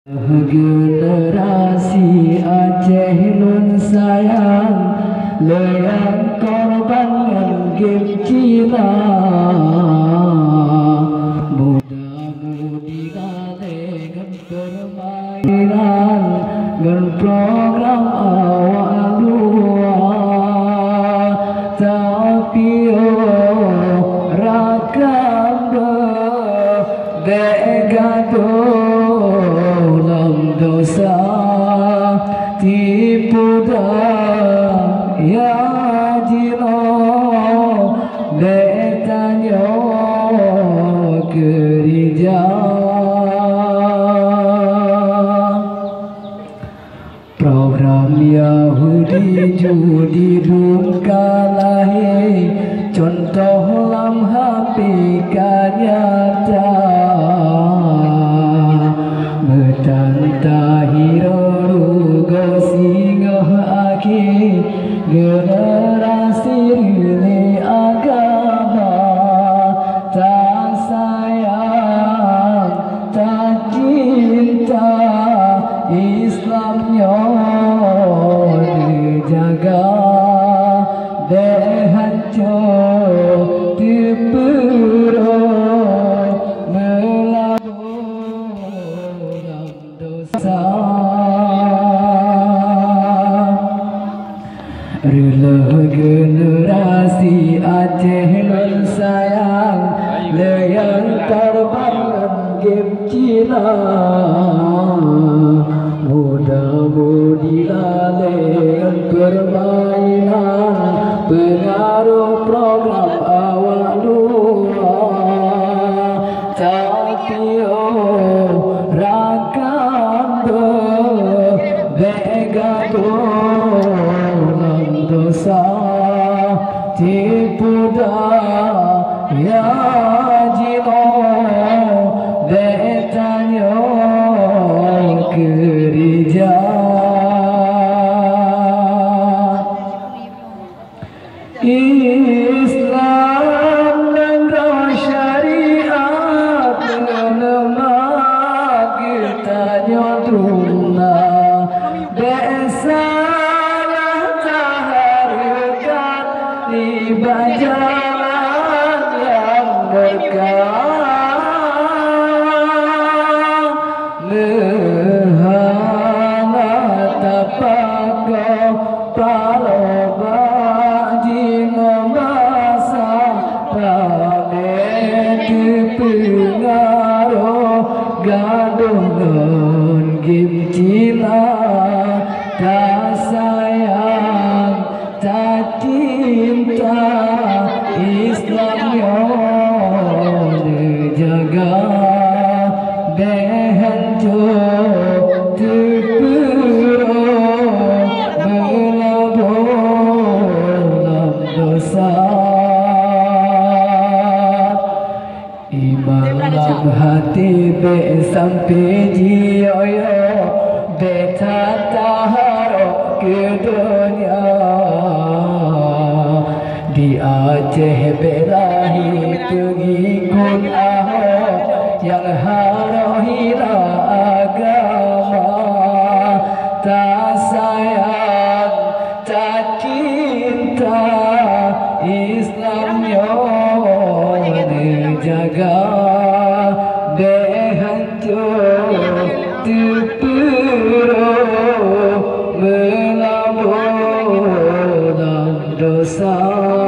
Generasi Aceh nun sayang leang korban game Cina muda-mudi dengan permainan dengan program awak luar tapi rakam begaduh dosa tipu daya jino betanya gereja program Yahudi judi bungkalahi contoh lam HP kanyata Tahiro gosingah aki generasi ini agama tak sayang tak cinta Islamnya dijaga dehancur dipero Rela generasi Aceh nun sayang leang terbangun game Cina muda-mudi leang permainan pengaruh program awak luar tapi rakam begaduh dosa tipu daya jino betanya gereja Islam dan syariat menemah kitanya tuna besalah taharkan di jalan yang berkah mehangat tapakoh paloba jingomasa pameti pengaruh gaduh non game Cina tak sayang tak cinta Islamnya dijaga behancur dipero melabur dosa iman dalam hati be sampai jiyo beta taharok ke dunia di Aceh berahi pengikut Ahok yang harohira agama tak sayang tak cinta Islamnya dijaga behancur dipero melabur dosa